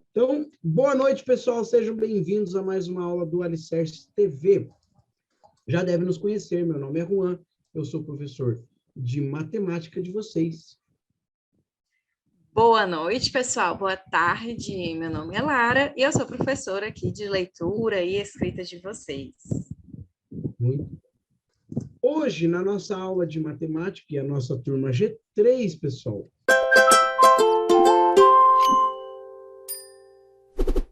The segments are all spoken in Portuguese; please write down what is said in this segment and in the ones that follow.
Então, boa noite, pessoal. Sejam bem-vindos a mais uma aula do Alicerce TV. Já devem nos conhecer, meu nome é Juan, eu sou professor de matemática de vocês. Boa noite, pessoal. Boa tarde. Meu nome é Lara e eu sou professora aqui de leitura e escrita de vocês. Muito. Hoje, na nossa aula de matemática, e a nossa turma G3, pessoal.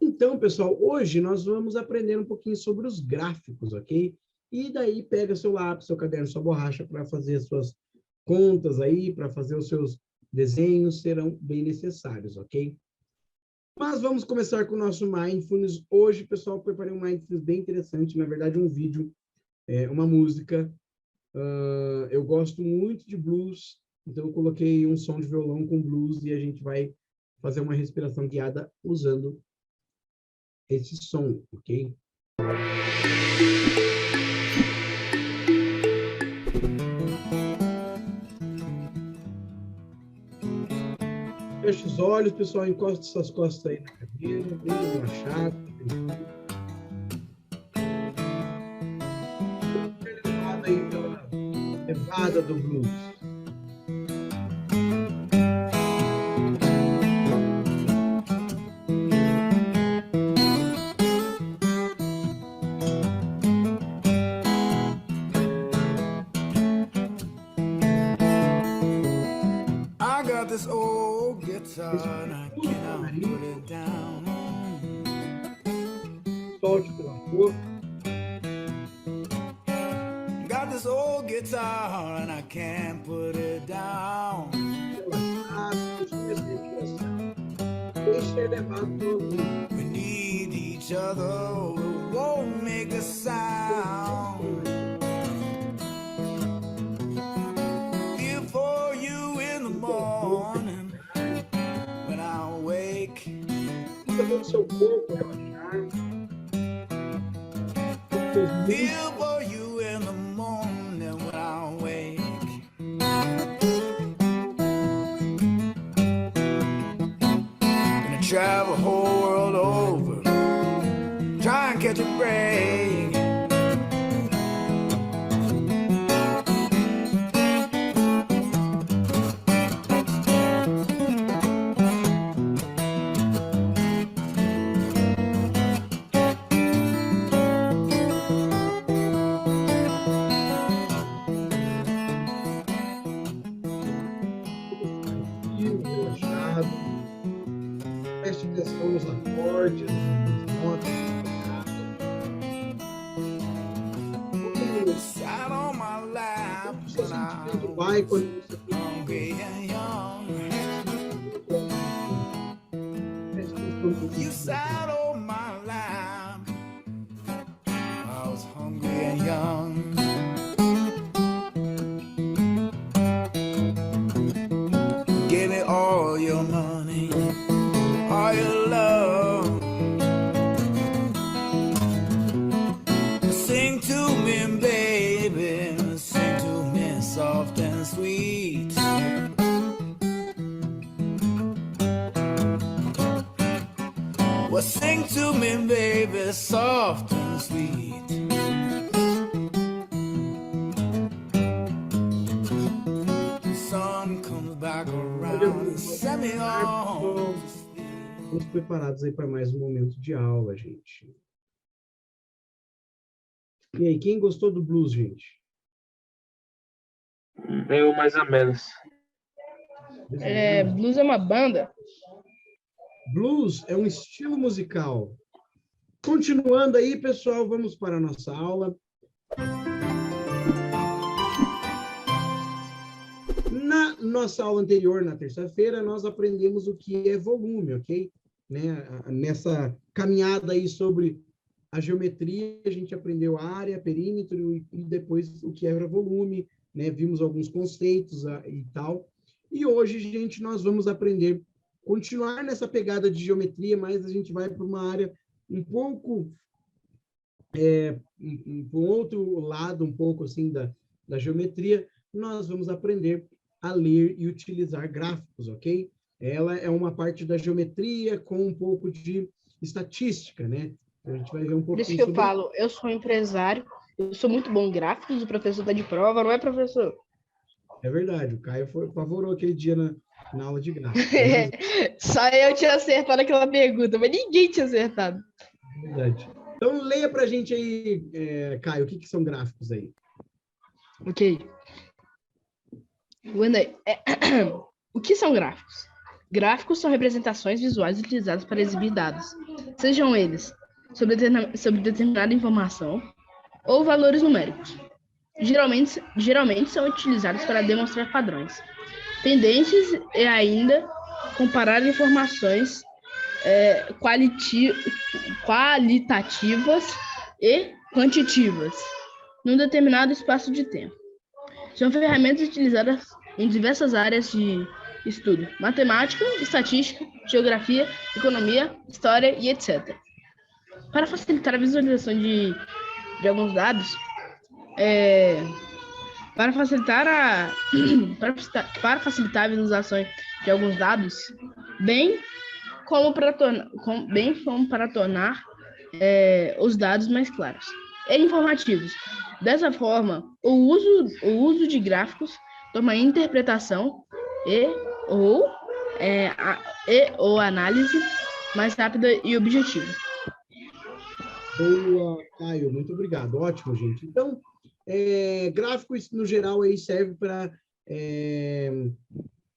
Então, pessoal, hoje nós vamos aprender um pouquinho sobre os gráficos, ok? E daí pega seu lápis, seu caderno, sua borracha para fazer as suas contas aí, para fazer os seus desenhos, serão bem necessários, ok? Mas vamos começar com o nosso Mindfulness. Hoje, pessoal, preparei um Mindfulness bem interessante, na verdade um vídeo, uma música. Eu gosto muito de blues, então eu coloquei um som de violão com blues e a gente vai fazer uma respiração guiada usando esse som, ok? Feche os olhos, pessoal, encosta suas costas aí na cadeira, bem relaxado. Levado aí pela levada do blues. This old guitar and I cannot put it down. Solte pela boca. Got this old guitar and I can't put it down. Deixa elevado todo. We need each other, we won't make a sound. For you in the morning when I wake. Todo o seu corpo relaxar. Feel for you in the morning when I wake. Gonna travel the whole world over, try and catch a break. Preste atenção nos acordes, nas notas. Sat on my lap O seu when I sentimento vai quando você was hungry and young. preste atenção no You sat on my lap. I was hungry and young. Give me all your money, all your love. Sing to me, baby, sing to me soft and sweet. Well, sing to me, baby, soft and sweet. The sun comes back around and set me on. Estamos preparados aí para mais um momento de aula, gente. E aí, quem gostou do blues, gente? Eu mais ou menos. Blues é uma banda? Blues é um estilo musical. Continuando aí, pessoal, vamos para a nossa aula. Na nossa aula anterior, na terça-feira, nós aprendemos o que é volume, ok? Nessa caminhada aí sobre a geometria, a gente aprendeu a área, perímetro e depois o que era volume, né? Vimos alguns conceitos e tal. E hoje, gente, nós vamos aprender, continuar nessa pegada de geometria, mas a gente vai para uma área um pouco, para um outro lado, um pouco assim, da geometria, nós vamos aprender a ler e utilizar gráficos, ok? Ela é uma parte da geometria com um pouco de estatística, né? A gente vai ver um Por isso pouquinho que eu sobre... falo, eu sou empresário, eu sou muito bom em gráficos, o professor está de prova, não é, professor? É verdade, o Caio apavorou aquele dia na aula de gráficos. Tem razão, Só eu tinha acertado aquela pergunta, mas ninguém tinha acertado. é verdade. Então, leia para a gente aí, Caio, o que são gráficos aí? Ok. Wendel, o que são gráficos? Gráficos são representações visuais utilizadas para exibir dados, sejam eles sobre determinada informação ou valores numéricos. Geralmente são utilizados para demonstrar padrões, tendências e ainda comparar informações qualitativas e quantitativas num determinado espaço de tempo. São ferramentas utilizadas em diversas áreas de estudo: matemática, estatística, geografia, economia, história e etc. Para facilitar a visualização de alguns dados, para facilitar a visualização de alguns dados, bem como para tornar os dados mais claros e informativos. Dessa forma, o uso de gráficos torna a interpretação ou análise mais rápida e objetiva. Boa, Caio, muito obrigado. Ótimo, gente. Então, gráficos, no geral, aí serve para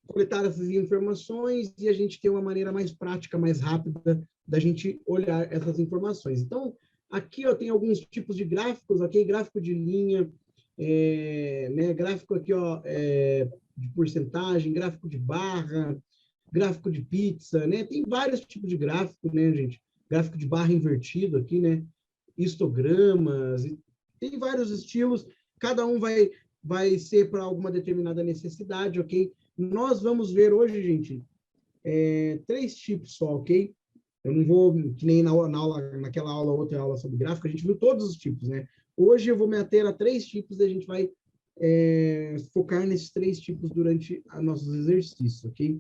coletar essas informações e a gente ter uma maneira mais prática, mais rápida da gente olhar essas informações. Então, aqui eu tenho alguns tipos de gráficos, ok? Gráfico de linha, né? Gráfico aqui, ó, de porcentagem, gráfico de barra, gráfico de pizza, né? Tem vários tipos de gráfico, né, gente? Gráfico de barra invertido aqui, né? Histogramas, tem vários estilos, cada um vai ser para alguma determinada necessidade, ok? Nós vamos ver hoje, gente, 3 tipos só, ok? Eu não vou, que nem naquela aula, outra aula sobre gráfico, a gente viu todos os tipos, né? Hoje eu vou me ater a 3 tipos e a gente vai focar nesses 3 tipos durante nossos exercícios, ok?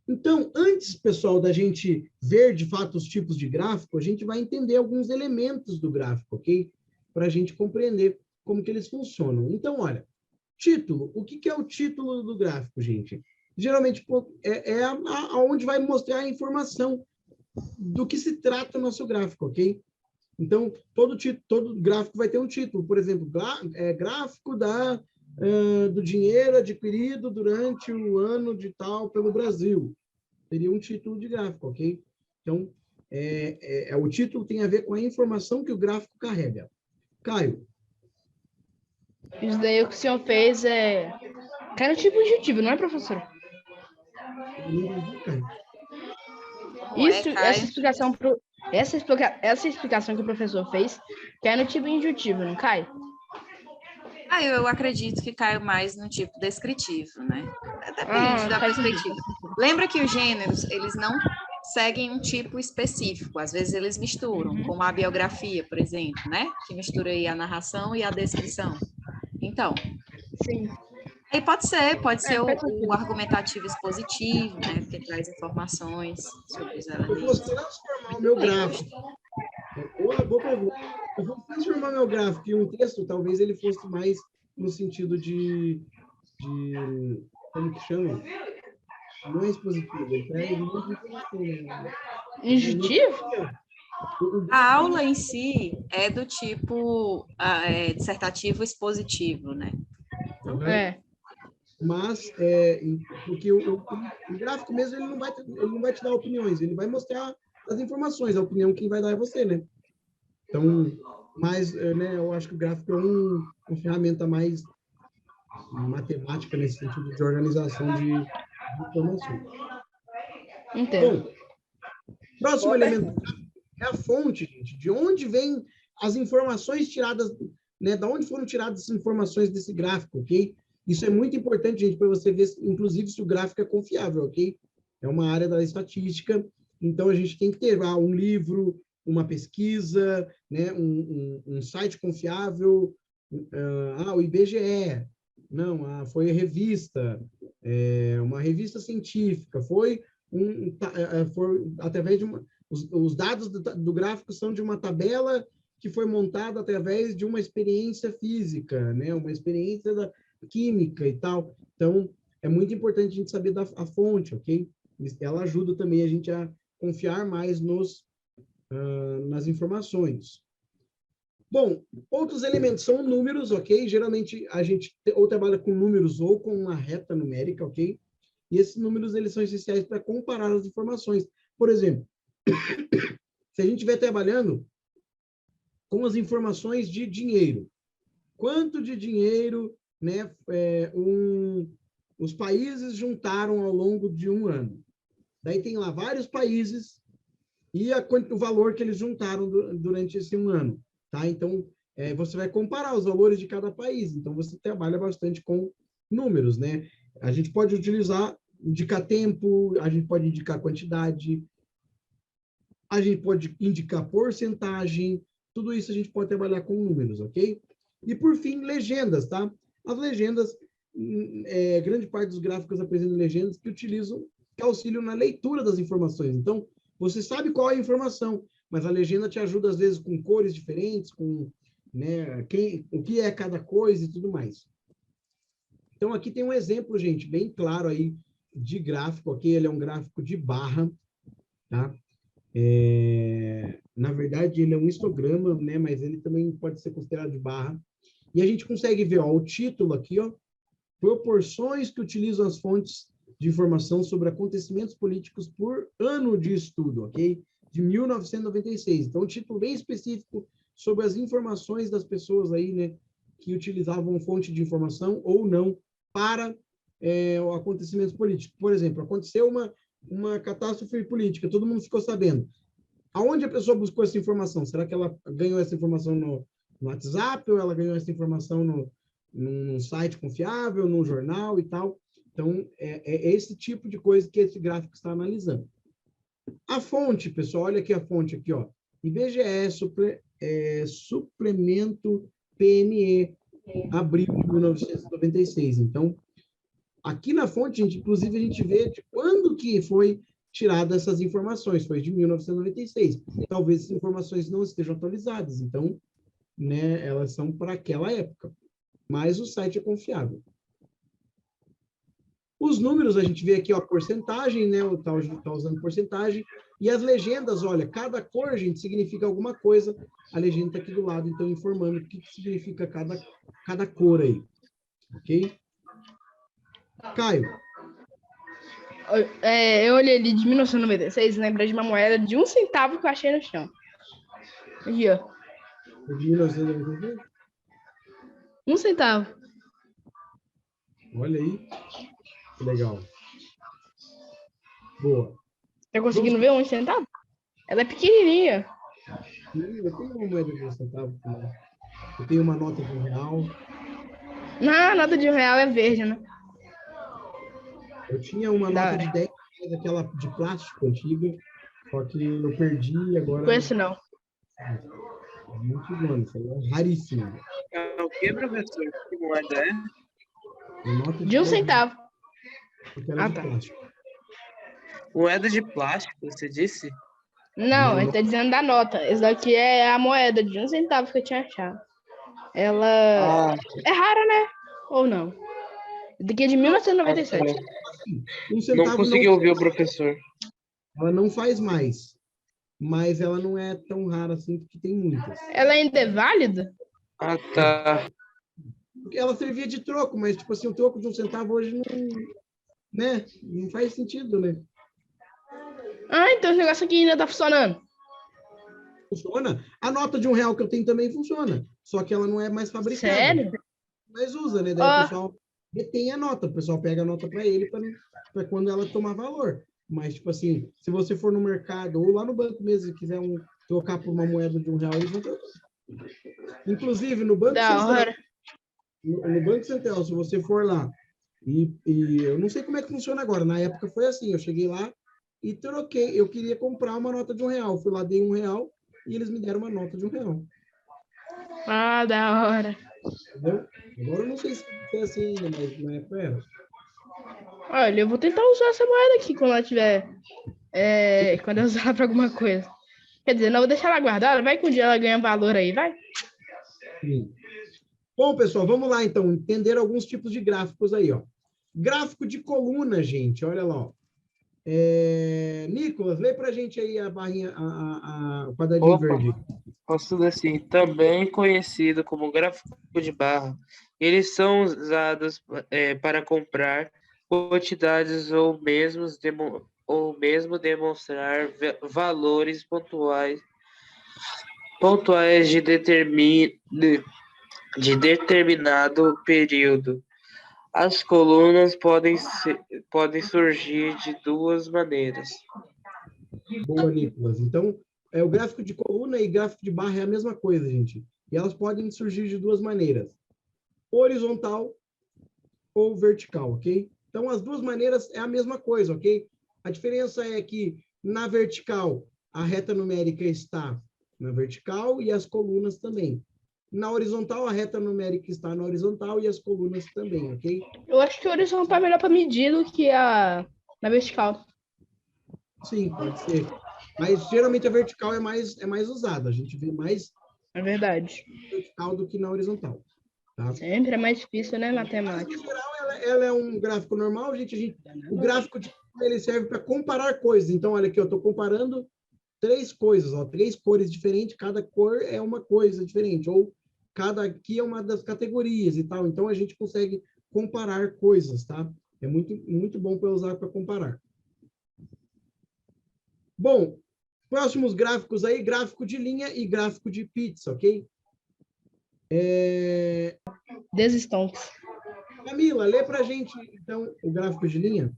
Então, antes, pessoal, da gente ver, de fato, os tipos de gráfico, a gente vai entender alguns elementos do gráfico, ok? Para a gente compreender como que eles funcionam. Então, olha, título. O que é o título do gráfico, gente? Geralmente, aonde vai mostrar a informação do que se trata o nosso gráfico, ok? Então, todo gráfico vai ter um título. Por exemplo, gráfico do dinheiro adquirido durante o ano de tal pelo Brasil. Seria um título de gráfico, ok? Então, o título tem a ver com a informação que o gráfico carrega. Caio. Isso daí o que o senhor fez cai no tipo injetivo, não é, professor? Isso, essa explicação que o professor fez cai no tipo injetivo, não cai? Eu acredito que cai mais no tipo descritivo, né? Depende da perspectiva. Lembra que os gêneros, eles não seguem um tipo específico, às vezes eles misturam, como a biografia, por exemplo, né? Que mistura aí a narração e a descrição. Então, sim. Aí pode ser o argumentativo expositivo, né? Porque traz informações sobre os elementos. Eu vou transformar o meu gráfico. Boa pergunta. Eu vou transformar meu gráfico em um texto, talvez ele fosse mais no sentido de como que chama? Não é expositivo, ele traz muita informação. Injetivo? A aula em si é do tipo dissertativo expositivo, né? Mas, porque o gráfico mesmo, ele não vai te dar opiniões, ele vai mostrar as informações, a opinião quem vai dar é você, né? Então, mas, né, eu acho que o gráfico é uma ferramenta mais matemática nesse sentido de organização de informações. Entendo. Bom, próximo elemento é a fonte, gente. De onde vêm as informações tiradas, né? Da onde foram tiradas as informações desse gráfico, ok? Isso é muito importante, gente, para você ver, inclusive, se o gráfico é confiável, ok? É uma área da estatística, então a gente tem que ter um livro, uma pesquisa, né? Um site confiável, o IBGE, não, foi a revista, uma revista científica, foi através de os dados do gráfico são de uma tabela que foi montada através de uma experiência física, né? Uma experiência da química e tal. Então, é muito importante a gente saber a fonte, ok? Ela ajuda também a gente a confiar mais nas informações. Bom, outros elementos são números, ok? Geralmente a gente ou trabalha com números ou com uma reta numérica, ok? E esses números, eles são essenciais para comparar as informações. Por exemplo, se a gente estiver trabalhando com as informações de dinheiro, quanto de dinheiro, né, os países juntaram ao longo de um ano? Daí tem lá vários países e o valor que eles juntaram durante esse um ano, tá? Então, você vai comparar os valores de cada país. Então, você trabalha bastante com números, né? A gente pode indicar tempo, a gente pode indicar quantidade, a gente pode indicar porcentagem, tudo isso a gente pode trabalhar com números, ok? E, por fim, legendas, tá? As legendas, grande parte dos gráficos apresentam legendas que auxiliam na leitura das informações. Então, você sabe qual é a informação, mas a legenda te ajuda, às vezes, com cores diferentes, com, né, o que é cada coisa e tudo mais. Então, aqui tem um exemplo, gente, bem claro aí de gráfico, ok? Ele é um gráfico de barra, tá? Na verdade, ele é um histograma, né? Mas ele também pode ser considerado de barra. E a gente consegue ver, ó, o título aqui, ó, proporções que utilizam as fontes de informação sobre acontecimentos políticos por ano de estudo, ok? De 1996. Então, um título bem específico sobre as informações das pessoas aí, né, que utilizavam fonte de informação ou não para acontecimentos políticos. Por exemplo, aconteceu uma catástrofe política, todo mundo ficou sabendo. Aonde a pessoa buscou essa informação? Será que ela ganhou essa informação no WhatsApp ou ela ganhou essa informação num site confiável, num jornal e tal? Então, é esse tipo de coisa que esse gráfico está analisando. A fonte, pessoal, olha aqui a fonte, aqui, ó. IBGE, suplemento PME, abril de 1996. Então, aqui na fonte, inclusive, a gente vê de quando que foi tirada essas informações, foi de 1996. Talvez essas informações não estejam atualizadas, então, né, elas são para aquela época. Mas o site é confiável. Os números, a gente vê aqui, ó, porcentagem, né, tá usando porcentagem, e as legendas, olha, cada cor, gente, significa alguma coisa, a legenda está aqui do lado, então, informando o que significa cada cor aí, ok? Caio. Eu olhei ali de 1996, lembrei de uma moeda de 1 centavo que eu achei no chão. Aqui, ó. De 1996? 1 centavo. Olha aí. Que legal. Boa. Tá conseguindo ver 1 centavo? Ela é pequenininha. Eu tenho uma moeda de 1 centavo. Eu tenho uma nota de R$1. Não, a nota de R$1 é verde, né? Eu tinha uma nota de R$10, aquela de plástico antiga, só que eu perdi agora. Conheço não. É muito bom, isso é raríssimo. É o que, professor? Que moeda é? Nota de 1 centavo. Aquela de plástico. Moeda de plástico, você disse? Não, ele tá dizendo da nota. Essa daqui é a moeda de 1 centavo que eu tinha achado. Ela é rara, né? Ou não? Daqui é de 1997. Não consegui ouvir o professor. Ela não faz mais, mas ela não é tão rara assim, porque tem muitas. Ela ainda é válida? Ah, tá. Ela servia de troco, mas, tipo assim, o troco de 1 centavo hoje não, né? Não faz sentido, né? Ah, então esse negócio aqui ainda tá funcionando. Funciona. A nota de R$1 que eu tenho também funciona, só que ela não é mais fabricada. Sério? Mas usa, né? Daí o pessoal retém a nota, o pessoal pega a nota para ele para quando ela tomar valor. Mas, tipo assim, se você for no mercado ou lá no banco mesmo e quiser trocar por uma moeda de R$1, eles vão trocar. Inclusive, no Banco Central, no Banco Central, se você for lá, e eu não sei como é que funciona agora, na época foi assim, eu cheguei lá e troquei, eu queria comprar uma nota de R$1, fui lá, dei R$1 e eles me deram uma nota de R$1. Ah, da hora. Entendeu? Agora eu não sei se é assim ainda, mas na época era. Olha, eu vou tentar usar essa moeda aqui quando ela tiver. Quando eu usar pra alguma coisa. Quer dizer, não vou deixar ela guardada, vai que um dia ela ganha valor aí, vai. Sim. Bom, pessoal, vamos lá, então, entender alguns tipos de gráficos aí, ó. Gráfico de coluna, gente, olha lá, ó. Nicolas, lê para a gente aí a barrinha, o quadradinho Opa, verde. posso ler assim, também conhecido como gráfico de barra. Eles são usados para comprar quantidades ou mesmo demonstrar valores pontuais de determinado período. As colunas podem surgir de duas maneiras. Boa, Nicolas. Então, o gráfico de coluna e gráfico de barra é a mesma coisa, gente. E elas podem surgir de duas maneiras. Horizontal ou vertical, ok? Então, as duas maneiras é a mesma coisa, ok? A diferença é que na vertical, a reta numérica está na vertical e as colunas também. Na horizontal, a reta numérica está na horizontal e as colunas também, ok? Eu acho que o horizontal é melhor para medir do que na vertical. Sim, pode ser. Mas geralmente a vertical é mais usada. A gente vê mais É verdade. vertical do que na horizontal. Tá? Sempre é mais difícil, né, Mas, matemática? no geral, ela é um gráfico normal, o gráfico ele serve para comparar coisas. Então, olha aqui, eu estou comparando três coisas, ó, três cores diferentes, cada cor é uma coisa diferente, ou cada aqui é uma das categorias e tal. Então, a gente consegue comparar coisas, tá? É muito, muito bom para usar para comparar. Bom, próximos gráficos aí, gráfico de linha e gráfico de pizza, ok? Desistão. Camila, lê para a gente, então, o gráfico de linha.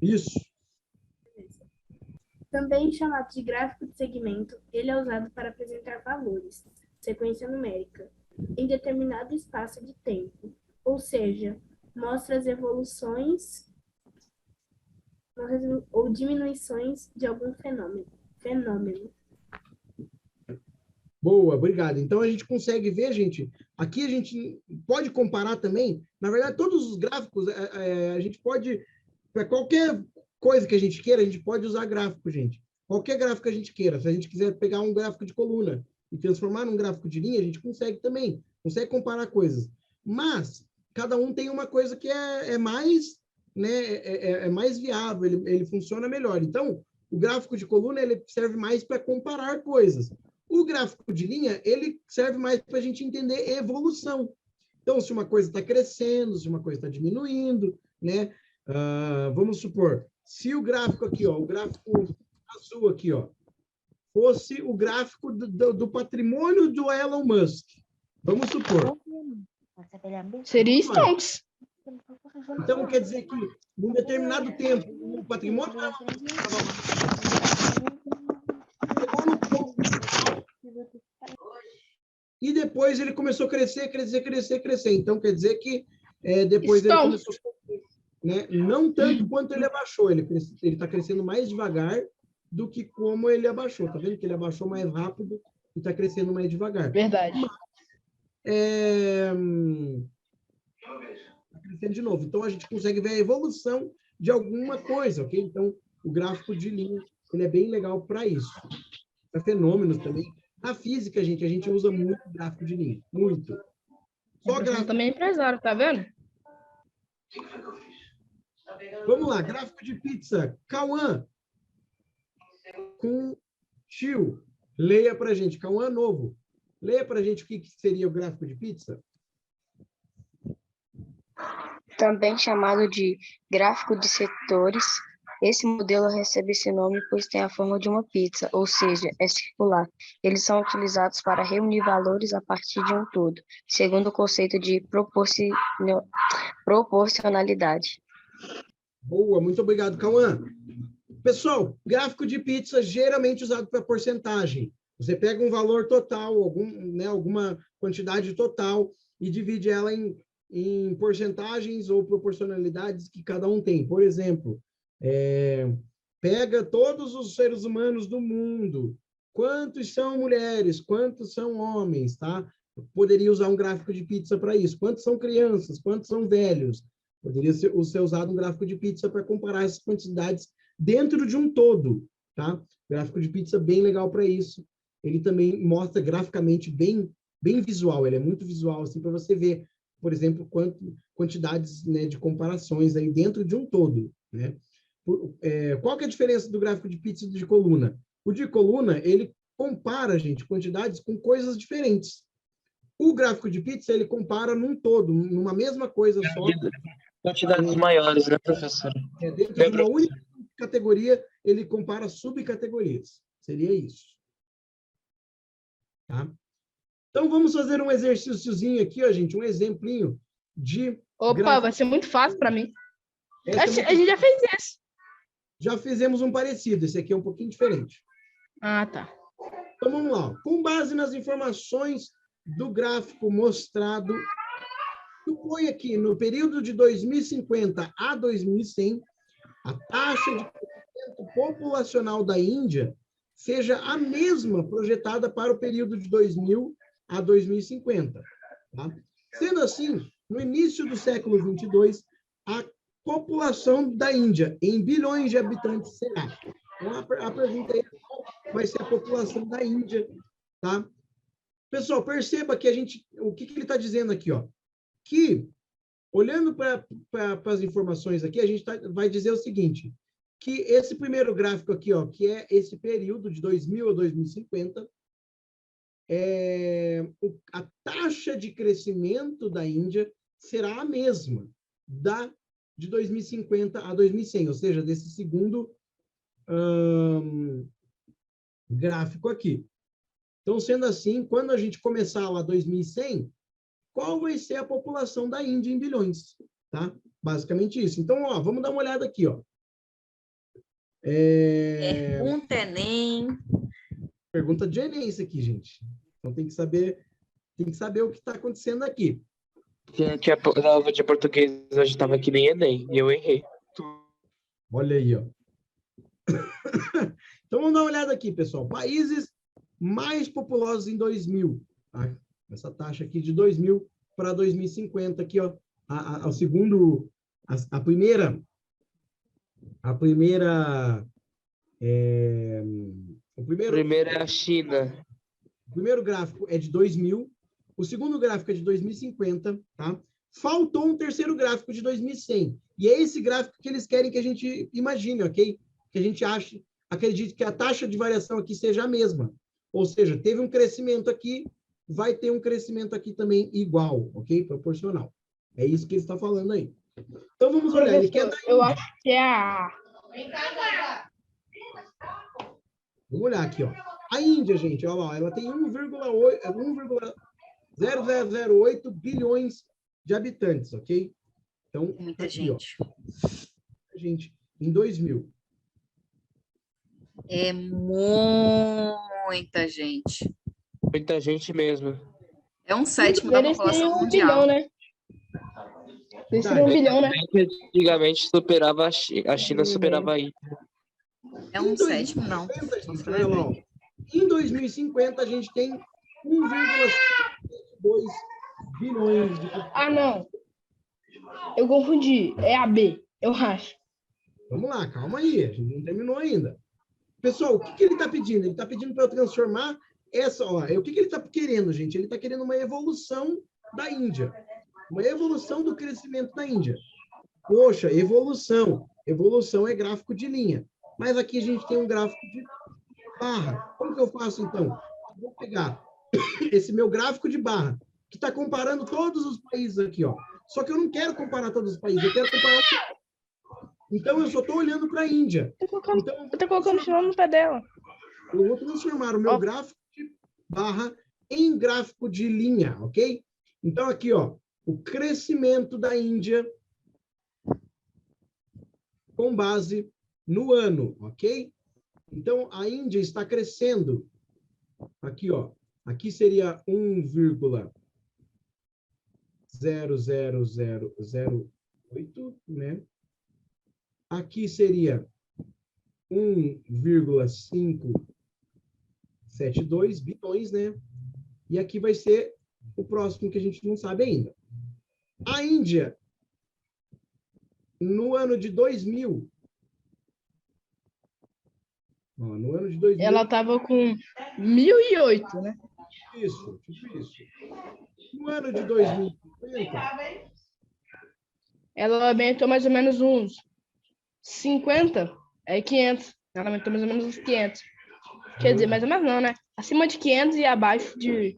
Isso. Também chamado de gráfico de segmento, ele é usado para apresentar valores, sequência numérica, em determinado espaço de tempo, ou seja, mostra as evoluções ou diminuições de algum fenômeno. Boa, obrigado. Então, a gente consegue ver, gente, aqui a gente pode comparar também, na verdade, todos os gráficos, a gente pode, para qualquer coisa que a gente queira, a gente pode usar gráfico, gente. Qualquer gráfico que a gente queira. Se a gente quiser pegar um gráfico de coluna e transformar num gráfico de linha, a gente consegue também, consegue comparar coisas. Mas, cada um tem uma coisa que é mais, né, é mais viável, ele funciona melhor. Então, o gráfico de coluna, ele serve mais para comparar coisas. O gráfico de linha, ele serve mais para a gente entender evolução. Então, se uma coisa está crescendo, se uma coisa está diminuindo, né? Vamos supor, se o gráfico aqui, ó, o gráfico azul aqui, ó, fosse o gráfico do patrimônio do Elon Musk, vamos supor. Seria stonks. Então, quer dizer que, num determinado tempo, o patrimônio do Elon Musk e depois ele começou a crescer. Então, quer dizer que depois ele começou a crescer, né? Não tanto quanto ele abaixou. Ele está crescendo mais devagar do que como ele abaixou. Tá vendo que ele abaixou mais rápido e está crescendo mais devagar. Verdade. Está crescendo de novo. Então, a gente consegue ver a evolução de alguma coisa, ok? Então, o gráfico de linha, ele é bem legal para isso. Para fenômenos também. Na física, gente, a gente usa muito gráfico de linha. Muito. Só gráfico. Também é empresário, tá vendo? Vamos lá, gráfico de pizza. Cauã. Com tio. Leia para a gente. Cauã novo. Leia para a gente o que seria o gráfico de pizza. Também chamado de gráfico de setores, esse modelo recebe esse nome pois tem a forma de uma pizza, ou seja, é circular. Eles são utilizados para reunir valores a partir de um todo, segundo o conceito de proporcionalidade. Boa, muito obrigado, Cauã. Pessoal, gráfico de pizza geralmente usado para porcentagem. Você pega um valor total, alguma quantidade total e divide ela em porcentagens ou proporcionalidades que cada um tem. Por exemplo, pega todos os seres humanos do mundo Quantos são mulheres? Quantos são homens, tá? Eu poderia usar um gráfico de pizza para isso. Quantos são crianças? Quantos são velhos? Poderia ser usado um gráfico de pizza para comparar essas quantidades dentro de um todo, tá? Gráfico de pizza bem legal para isso. Ele também mostra graficamente bem visual. Ele é muito visual, assim, para você ver, por exemplo, quantidades, né, de comparações aí dentro de um todo, né? Qual que é a diferença do gráfico de pizza e do de coluna? O de coluna, ele compara, gente, quantidades com coisas diferentes. O gráfico de pizza, ele compara num todo, numa mesma coisa só. Quantidades maiores, né, professora? Dentro de uma única categoria, ele compara subcategorias. Seria isso. Tá? Então, vamos fazer um exercíciozinho aqui, ó, gente, um exemplinho de... Opa, vai ser muito fácil para mim. A gente já fez isso. Já fizemos um parecido, esse aqui é um pouquinho diferente. Ah, tá. Então, vamos lá. Com base nas informações do gráfico mostrado, supõe aqui, no período de 2050 a 2100, a taxa de crescimento populacional da Índia seja a mesma projetada para o período de 2000 a 2050. Tá? Sendo assim, no início do século 22, a população da Índia, em bilhões de habitantes, será? Então, a pergunta é qual vai ser a população da Índia, tá? Pessoal, perceba que o que ele está dizendo aqui, ó? Que, olhando para as informações aqui, a gente vai dizer o seguinte, que esse primeiro gráfico aqui, ó, que é esse período de 2000 a 2050, a taxa de crescimento da Índia será a mesma de 2050 a 2100, ou seja, desse segundo gráfico aqui. Então, sendo assim, quando a gente começar lá 2100, qual vai ser a população da Índia em bilhões? Tá? Basicamente isso. Então, ó, vamos dar uma olhada aqui, ó. Pergunta Enem. Pergunta de Enem isso aqui, gente. Então, tem que saber o que está acontecendo aqui. Que a prova de português hoje estava que nem Enem, e eu errei. Olha aí, ó. Então, vamos dar uma olhada aqui, pessoal. Países mais populosos em 2000. Tá? Essa taxa aqui de 2000 para 2050, aqui, ó. A primeira Primeiro é a China. O primeiro gráfico é de 2000, o segundo gráfico é de 2050, tá? Faltou um terceiro gráfico de 2100. E é esse gráfico que eles querem que a gente imagine, ok? Que a gente acredite que a taxa de variação aqui seja a mesma. Ou seja, teve um crescimento aqui, vai ter um crescimento aqui também igual, ok? Proporcional. É isso que ele está falando aí. Então, vamos olhar. Ele quer Eu acho que é a... Vamos olhar aqui, ó. A Índia, gente, olha lá, ela tem 1,0008 bilhões de habitantes, ok? Então, Muita aqui, gente. ó. Gente, em 2000. É muita gente. Muita gente mesmo. É 1/7 da Eles têm população 1 mundial. bilhão, né? Eles teriam 1 bilhão, né? Antigamente superava a China superava a Índia. É 1/7, não. Gente, olha lá, ó. Em 2050, a gente tem 1,52 bilhões de... Ah, não. Eu confundi. É a B, eu acho. Vamos lá, calma aí. A gente não terminou ainda. Pessoal, o que ele está pedindo? Ele está pedindo para eu transformar essa... Ó, o que ele está querendo, gente? Ele está querendo uma evolução da Índia. Uma evolução do crescimento da Índia. Poxa, evolução. Evolução é gráfico de linha. Mas aqui a gente tem um gráfico de barra. Como que eu faço, então? Eu vou pegar esse meu gráfico de barra, que está comparando todos os países aqui, ó. Só que eu não quero comparar todos os países, eu quero comparar... Então, eu só estou olhando para a Índia. Eu tô colocando o no pé dela. Eu vou transformar o meu gráfico de barra em gráfico de linha, ok? Então, aqui, ó, o crescimento da Índia com base no ano, ok? Então, a Índia está crescendo. Aqui, ó. Aqui seria 1,00008, né? Aqui seria 1,5 1,72 bilhões, né? E aqui vai ser o próximo que a gente não sabe ainda. A Índia, no ano de 2000, no ano de 2000... Ela estava com 1008, né? Isso, tipo isso. No ano de 2050, Ela aumentou mais ou menos uns 50, 500. Ela aumentou mais ou menos uns 500. Quer dizer, mais ou menos não, né? Acima de 500 e abaixo de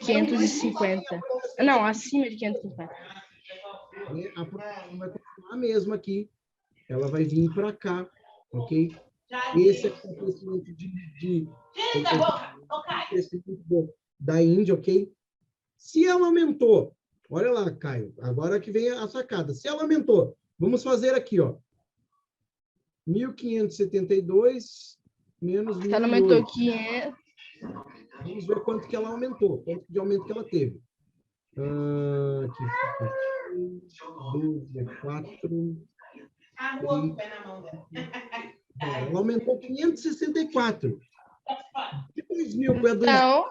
550. Não, acima de 550. a produção vai continuar mesmo aqui. Ela vai vir para cá, ok? Esse é o crescimento da Índia, ok? Se ela aumentou, olha lá, Caio, agora que vem a sacada. Se ela aumentou, vamos fazer aqui, ó. 1.572 menos 1.008. Ela aumentou 500. Vamos ver quanto que ela aumentou, quanto de aumento que ela teve. Aqui, 12, 4... Ela aumentou 564. De 2000 para 2000. Não,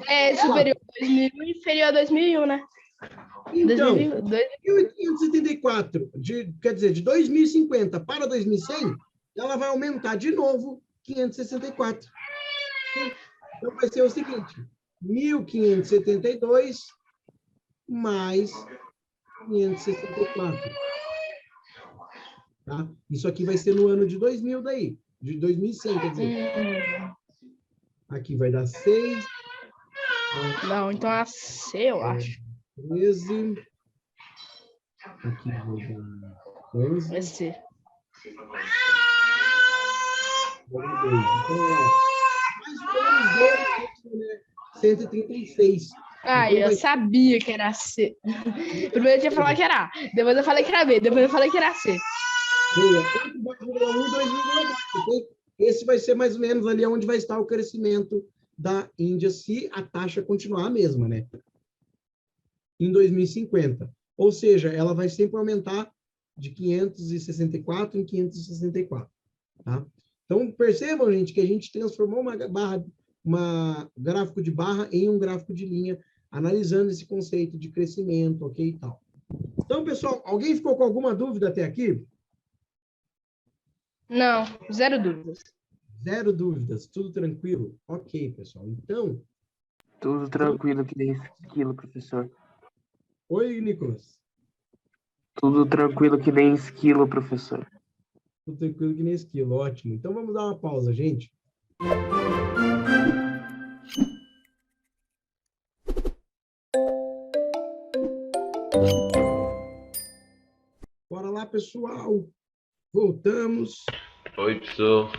é superior a 2000 e inferior a 2001, né? Então, 2002. 1.574, quer dizer, de 2050 para 2100, ela vai aumentar de novo 564. Então, vai ser o seguinte, 1.572 mais 564. Tá? Isso aqui vai ser no ano de 2000 daí, de 2100, quer dizer. Aqui vai dar 6. Não, então a C, eu acho. 13. Aqui vai dar 11. Vai ser. Então, mais ou menos 136. Ah, Então, eu sabia que era C. Primeiro eu tinha falado que era A, depois eu falei que era B, depois eu falei que era C. 8,1, esse vai ser mais ou menos ali onde vai estar o crescimento da Índia, se a taxa continuar a mesma, né? Em 2050. Ou seja, ela vai sempre aumentar de 564 em 564. Tá? Então, percebam, gente, que a gente transformou uma gráfico de barra em um gráfico de linha, analisando esse conceito de crescimento, ok, e tal. Então, pessoal, alguém ficou com alguma dúvida até aqui? Não, zero dúvidas. Zero dúvidas, tudo tranquilo? Ok, pessoal. Então... Tudo tranquilo que nem esquilo, professor. Oi, Nicolas. Tudo tranquilo que nem esquilo, professor. Tudo tranquilo que nem esquilo, ótimo. Então, vamos dar uma pausa, gente. Bora lá, pessoal. Voltamos. Oi, professor.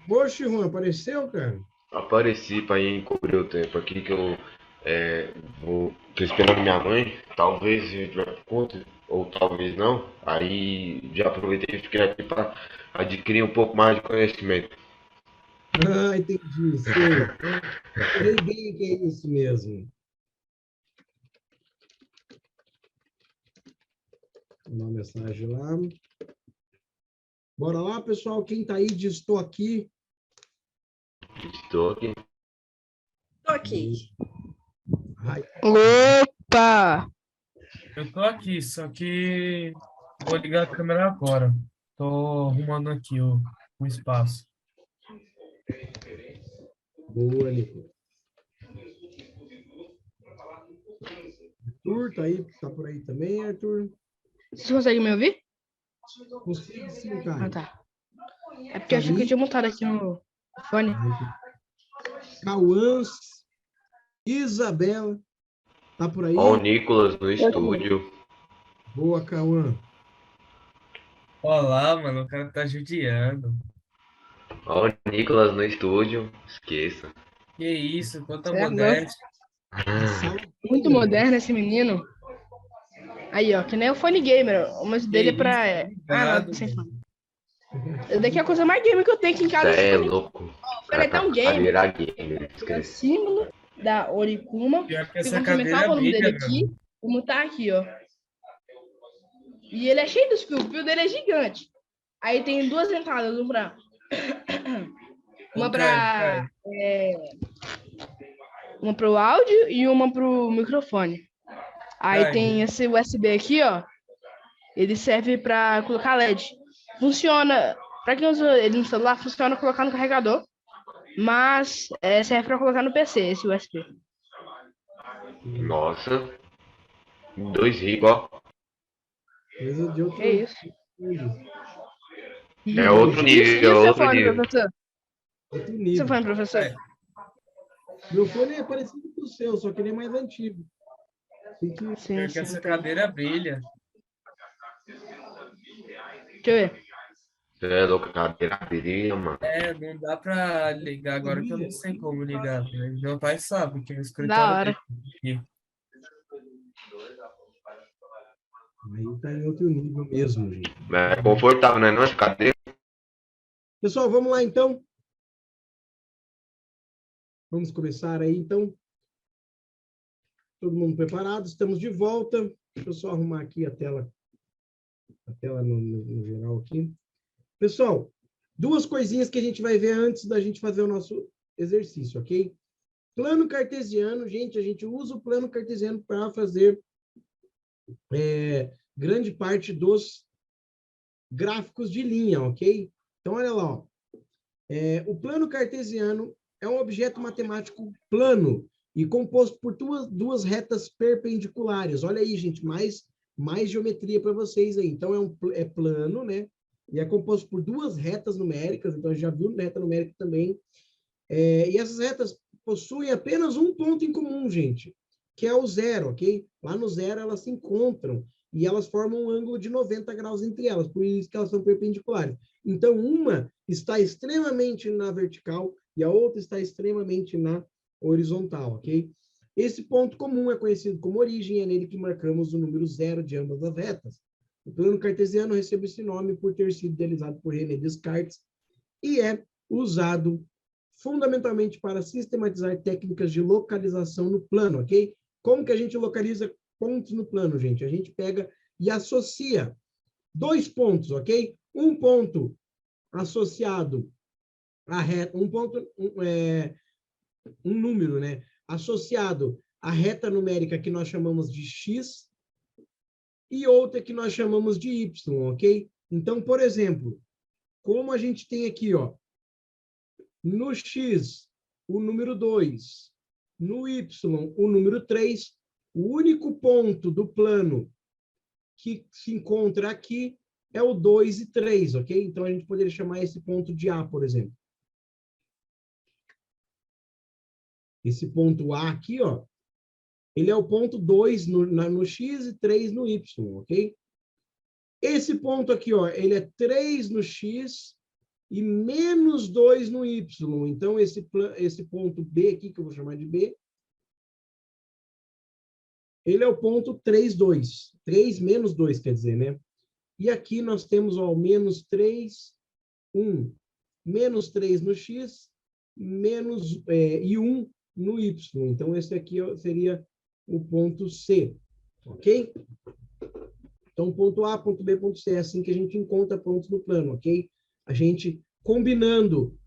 Poxa, Juan, apareceu, cara? Apareci para ir encobrir o tempo aqui que eu tô esperando minha mãe. Talvez eu tiver por conta, ou talvez não. Aí já aproveitei e fiquei aqui para adquirir um pouco mais de conhecimento. Ah, entendi. Sei. Sei bem que é isso mesmo. Vou dar uma mensagem lá. Bora lá, pessoal. Quem tá aí diz estou aqui. Estou aqui. Estou aqui. Ai, Opa! Eu tô aqui, só que vou ligar a câmera agora. Tô arrumando aqui o espaço. boa, Nico. Arthur, tá aí, tá por aí também, Arthur? Você consegue me ouvir? Consigo sim, Ah, cara. tá. É porque eu achei que eu tinha montado aqui no fone. Cauãs, Isabela, tá por aí? Ó o Nicolas no estúdio. Boa, Cauã. Olá, mano, o cara tá judiando. Ó o Nicolas no estúdio. Esqueça. Que isso, quanta Cê é modéstia. Muito moderno esse menino. Aí, ó, que nem o fone gamer. O meu dele é pra. Danado, não, sem fone. Esse daqui é a coisa mais gamer que eu tenho aqui em casa. Cê é Fone. louco. Peraí, tá um Vai game. virar gamer. É o Esquece. símbolo da Oricuma. Pior que E essa vamos aumentar cadeira o volume amiga, dele aqui. Como tá aqui, ó. E ele é cheio dos fios. O fio dele é gigante. Aí tem duas entradas, um pra Uma Ô, Caio, para uma para o áudio e uma para o microfone. Aí Caio, tem esse USB aqui, ó. Ele serve para colocar LED. Funciona, para quem usa ele no celular, funciona colocar no carregador, mas serve para colocar no PC esse USB. Nossa, dois ricos, ó. Coisa de outro É isso. mundo. É outro E nível, é o seu outro fone, nível. professor? Outro Seu nível. fone, professor? Caio, Meu fone é parecido com o seu, só que ele é mais antigo. Tem que... Sim, pior que sim, essa tem. cadeira brilha. Deixa eu ver. Você é louco, cadeira brilha, mano. Não dá pra ligar agora que eu não sei como ligar, velho. Meu pai sabe que é o Da escritório hora. dele aqui. Aí tá em outro nível mesmo, gente. É confortável, né? Não, essa cadeira. Pessoal, vamos lá então. Vamos começar aí então. Todo mundo preparado? Estamos de volta. Deixa eu só arrumar aqui a tela no geral aqui. Pessoal, duas coisinhas que a gente vai ver antes da gente fazer o nosso exercício, ok? Plano cartesiano, gente, a gente usa o plano cartesiano para fazer grande parte dos gráficos de linha, ok? Então, olha lá, ó. O plano cartesiano é um objeto matemático plano e composto por duas retas perpendiculares. Olha aí, gente, mais geometria para vocês aí. Então, é plano, né? E é composto por duas retas numéricas, então a gente já viu reta numérica também. E essas retas possuem apenas um ponto em comum, gente, que é o zero, ok? Lá no zero elas se encontram e elas formam um ângulo de 90 graus entre elas, por isso que elas são perpendiculares. Então, uma está extremamente na vertical e a outra está extremamente na horizontal, ok? Esse ponto comum é conhecido como origem, é nele que marcamos o número zero de ambas as retas. O plano cartesiano recebe esse nome por ter sido idealizado por René Descartes e é usado fundamentalmente para sistematizar técnicas de localização no plano, ok? Como que a gente localiza pontos no plano, gente? A gente pega e associa dois pontos, ok? Um ponto associado a reta, um número, né? Associado à reta numérica que nós chamamos de x e outra que nós chamamos de y, ok? Então, por exemplo, como a gente tem aqui, ó, no x, o número 2, no y, o número 3, o único ponto do plano que se encontra aqui é o 2 e 3, ok? Então, a gente poderia chamar esse ponto de A, por exemplo. Esse ponto A aqui, ó, ele é o ponto 2 no x e 3 no y, ok? Esse ponto aqui, ó, ele é 3 no x e menos 2 no y. Então, esse ponto B aqui, que eu vou chamar de B, ele é o ponto 3, 2. 3 menos 2, quer dizer, né? E aqui nós temos, ó, menos 3, 1. Menos 3 no x, e 1 no y. Então, esse aqui seria o ponto C, ok? Então, ponto A, ponto B, ponto C. É assim que a gente encontra pontos no plano, ok? A gente combinando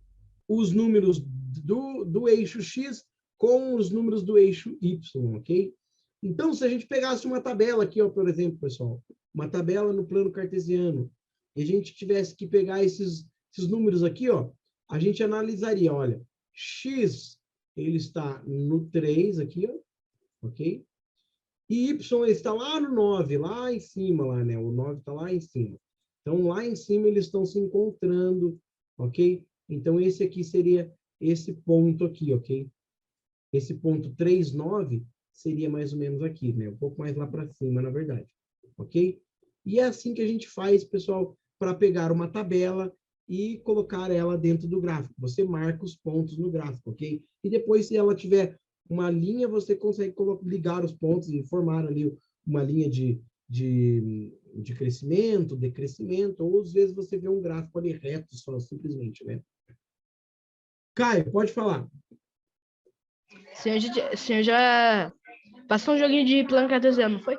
os números do eixo X com os números do eixo Y, ok? Então, se a gente pegasse uma tabela aqui, ó, por exemplo, pessoal, uma tabela no plano cartesiano, e a gente tivesse que pegar esses números aqui, ó, a gente analisaria, olha, X, ele está no 3 aqui, ó, ok? E Y está lá no 9, lá em cima, lá, né? O 9 está lá em cima. Então, lá em cima eles estão se encontrando, ok? Então, esse aqui seria esse ponto aqui, ok? Esse ponto 3, 9 seria mais ou menos aqui, né? Um pouco mais lá para cima, na verdade, ok? E é assim que a gente faz, pessoal, para pegar uma tabela e colocar ela dentro do gráfico. Você marca os pontos no gráfico, ok? E depois, se ela tiver uma linha, você consegue ligar os pontos e formar ali uma linha de crescimento, decrescimento, ou às vezes você vê um gráfico ali reto só, simplesmente, né? Caio, pode falar. O senhor já passou um joguinho de plano cartesiano, não foi?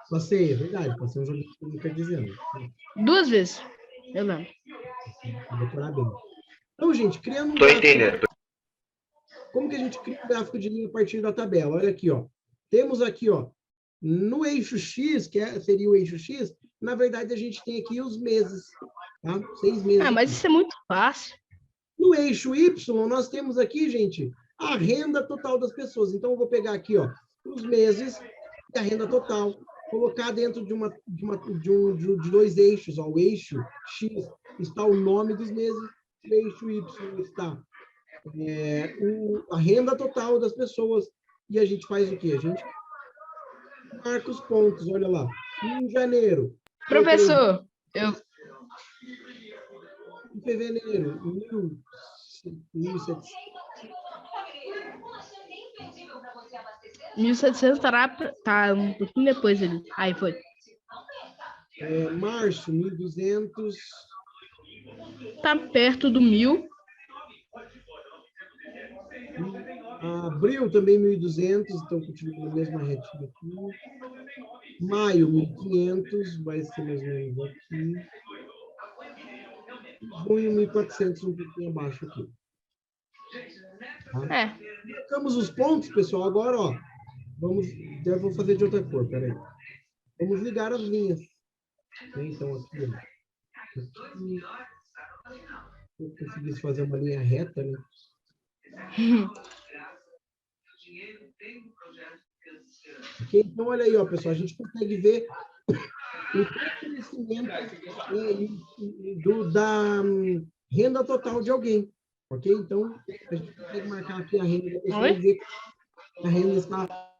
Passei, é verdade, passei um joguinho de cartesiano. 2 vezes, eu lembro. Vou decorar bem. Então, gente, criando um Tô gráfico, entendendo. como que a gente cria um gráfico de linha a partir da tabela? Olha aqui, ó. Temos aqui, ó, no eixo X, seria o eixo X, na verdade, a gente tem aqui os meses, tá? 6 meses. Ah, mas aqui. isso é muito fácil. No eixo Y, nós temos aqui, gente, a renda total das pessoas. Então, eu vou pegar aqui, ó, os meses e a renda total, colocar dentro de dois eixos, ó. O eixo X está o nome dos meses, o eixo Y está a renda total das pessoas. E a gente faz o quê? A gente marca os pontos, olha lá. Em janeiro. Professor, Em fevereiro, 1700. 1700 tá um pouquinho depois ali. Aí foi. Março, 1200. Tá perto do 1000. Abril também 1200, então continua na mesma retinha aqui. Maio, 1500, vai ser mais ou menos aqui. Junho, 1400, um pouquinho abaixo aqui. Tá? Colocamos os pontos, pessoal. Agora, ó, eu vou fazer de outra cor, peraí. Vamos ligar as linhas. Então, aqui, ó. Se eu conseguisse fazer uma linha reta, né? Ok? Então, olha aí, ó, pessoal, a gente consegue ver o crescimento da renda total de alguém, ok? Então, a gente consegue marcar aqui a renda da pessoa e ver que a renda está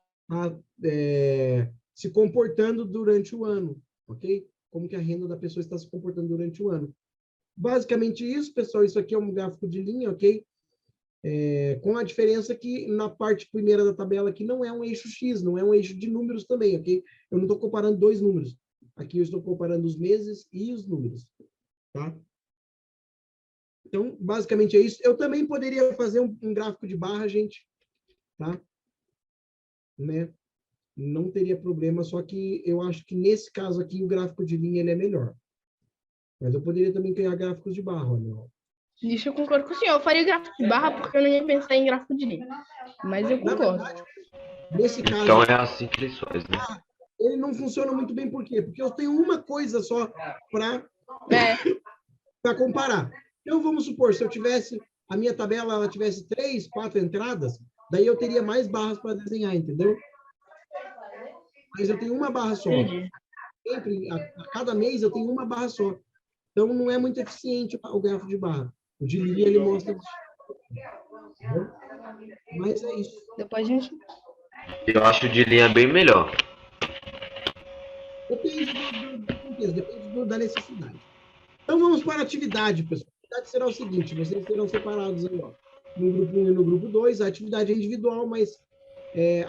se comportando durante o ano, ok? Como que a renda da pessoa está se comportando durante o ano. Basicamente isso, pessoal, isso aqui é um gráfico de linha, ok? Com a diferença que na parte primeira da tabela aqui não é um eixo X, não é um eixo de números também, ok? Eu não estou comparando dois números. Aqui eu estou comparando os meses e os números, tá? Então, basicamente é isso. Eu também poderia fazer um gráfico de barra, gente, tá? Né? Não teria problema, só que eu acho que nesse caso aqui o gráfico de linha ele é melhor. Mas eu poderia também criar gráficos de barra, olha. Isso eu concordo com o senhor. Eu faria gráfico de barra porque eu não ia pensar em gráfico de linha. Mas eu concordo. Verdade, nesse caso, Então é assim que eles fazem, né? ele não funciona muito bem, por quê? Porque eu tenho uma coisa só para comparar. Então, vamos supor, se eu tivesse, a minha tabela, ela tivesse 3, 4 entradas, daí eu teria mais barras para desenhar, entendeu? Mas eu tenho uma barra só. Sempre, a cada mês eu tenho uma barra só. Então, não é muito eficiente o gráfico de barra. O de linha, ele mostra... Mas é isso. Depois a gente... Eu acho de linha bem melhor. Depende da necessidade. Então, vamos para a atividade, pessoal. A atividade será o seguinte, vocês serão separados aí, ó, no grupo 1 e no grupo 2. A atividade é individual, mas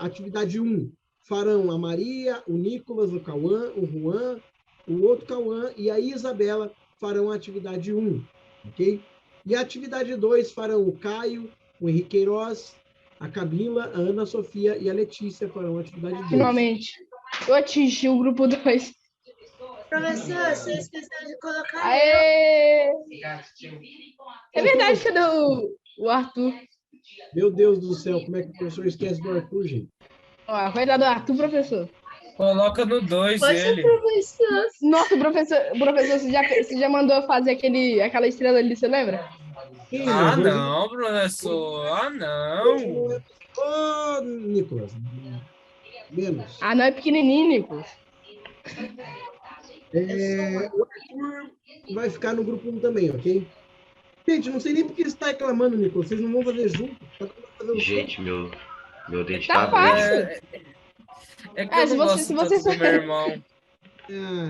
atividade 1 farão a Maria, o Nicolas, o Cauã, o Juan, o outro Cauã e a Isabela farão a atividade 1, ok? E a atividade 2 farão o Caio, o Henrique Queiroz, a Camila, a Ana Sofia e a Letícia farão a atividade 2. Finalmente, eu atingi o grupo 2. Professor, você esqueceu de colocar... Aê! É verdade, cadê o Arthur? Meu Deus do céu, como é que o professor esquece do Arthur, gente? Vai dar do Arthur, professor. Coloca no 2 ele. Professor. Nossa, professor, você já mandou fazer aquela estrela ali, você lembra? Sim, Ah, mas hoje- não, professor. Ah, não. Ô, Nicolas. Menos. Ah, não é pequenininho, Nicolas. O Arthur vai ficar no grupo 1 também, ok? Gente, não sei nem porque você está reclamando, Nicolas. Vocês não vão fazer junto. Tá fazendo Gente, meu dente Tá tá fácil. aberto. É que eu se não você- gosto se tanto você- do meu irmão.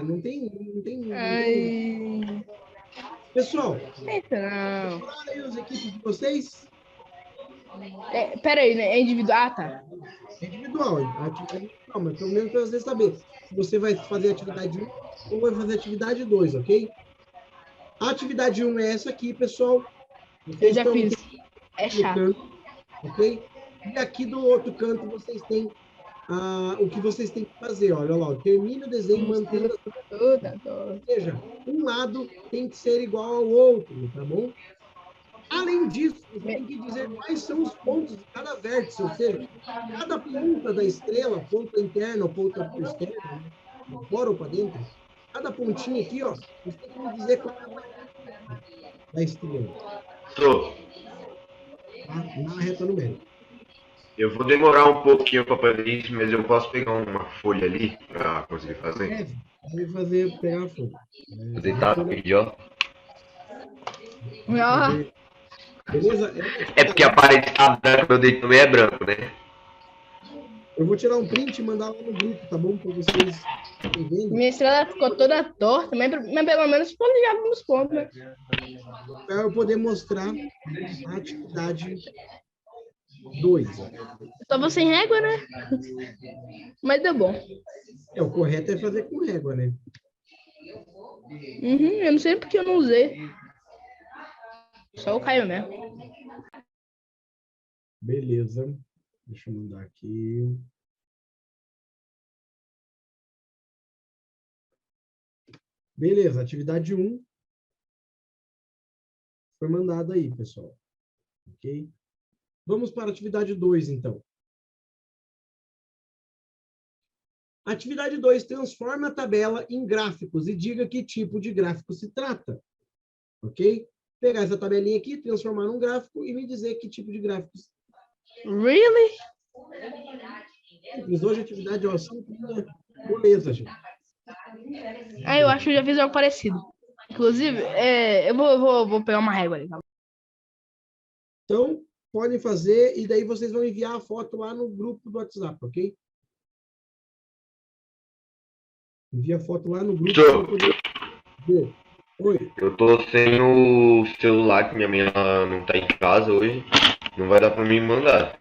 Não tem. Ai... Pessoal, Eita, não. fala aí as equipes de vocês. Pera aí, né? É individual? Ah, tá. É individual, a atividade é individual, mas pelo menos para você saber se você vai fazer atividade 1 ou vai fazer atividade 2, ok? A atividade 1 é essa aqui, pessoal. Eu já fiz. É no chato. canto, ok? E aqui do outro canto vocês têm o que vocês têm que fazer. Olha lá, termina o desenho mantendo Toda. ou seja, um lado tem que ser igual ao outro, tá bom? Além disso, você tem que dizer quais são os pontos de cada vértice, ou seja, cada ponta da estrela, ponta interna ou ponta externa, né? De fora ou para dentro, cada pontinha aqui, ó, você tem que me dizer qual é a maior da estrela, Tô. tá? Na reta numérica. Eu vou demorar um pouquinho para fazer isso, mas eu posso pegar uma folha ali para conseguir fazer? Deve fazer, pegar a folha. Vou deitar aqui, ó. Ah, Beleza? É porque a parede tá branca, meu dedo também é branco, né? Eu vou tirar um print e mandar lá no grupo, tá bom? Para vocês entenderem. minha estrela ficou toda torta, mas pelo menos ficou ligado nos pontos, né? Para eu poder mostrar a atividade 2. Eu tava sem régua, né? Mas deu bom. O correto é fazer com régua, né? Eu não sei porque eu não usei. Só o Caio mesmo. Beleza. Deixa eu mandar aqui. Beleza, atividade 1 foi mandada aí, pessoal. Ok? Vamos para a atividade 2, então. Atividade 2, transforme a tabela em gráficos e diga que tipo de gráfico se trata. Ok? Pegar essa tabelinha aqui, transformar num gráfico e me dizer que tipo de gráfico. Really? Simples. Hoje a atividade é simples, né? Beleza, gente. Ah, eu acho que eu já fiz algo parecido. Inclusive, eu vou pegar uma régua ali. Tá? Então, podem fazer e daí vocês vão enviar a foto lá no grupo do WhatsApp, ok? Envia a foto lá no grupo. Tô. Oi. Eu tô sem o celular, que minha mãe não tá em casa hoje. Não vai dar pra mim mandar.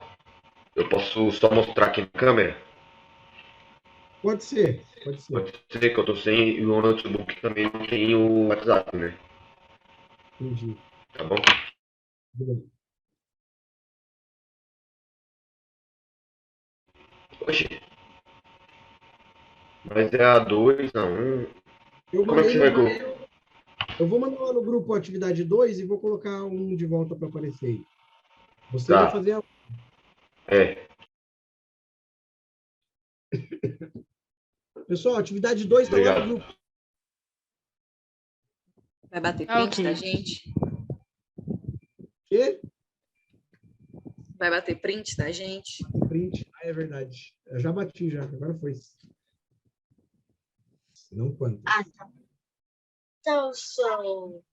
Eu posso só mostrar aqui na câmera? Pode ser, pode ser. Pode ser que eu tô sem e o notebook também não tem o WhatsApp, né? Entendi. Tá bom? Beleza. Oxi. Mas é a 2, a 1. Como é que você vai colocar? Eu vou mandar lá no grupo a atividade 2 e vou colocar um de volta para aparecer aí. Você Tá. vai fazer a... É. Pessoal, atividade 2 está lá no grupo. Vai bater print da gente? Quê? Vai bater print da gente? Print. Ah, é verdade. Eu já bati já, agora foi. Não quanto. Ah, tá. Então, sou...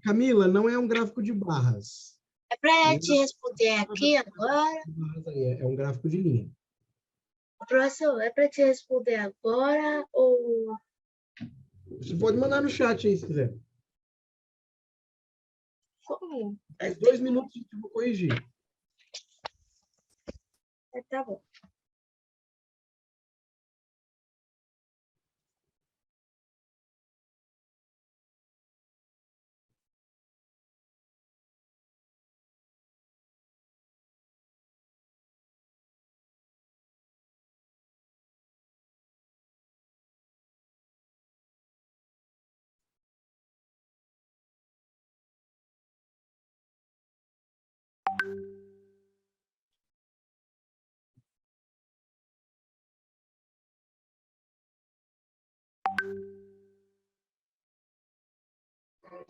Camila, não é um gráfico de barras. É para te responder aqui agora? É um gráfico de linha. Professor, é para te responder agora ou... Você pode mandar no chat aí, se quiser. Como? Mais 2 minutos e eu vou corrigir. Tá bom.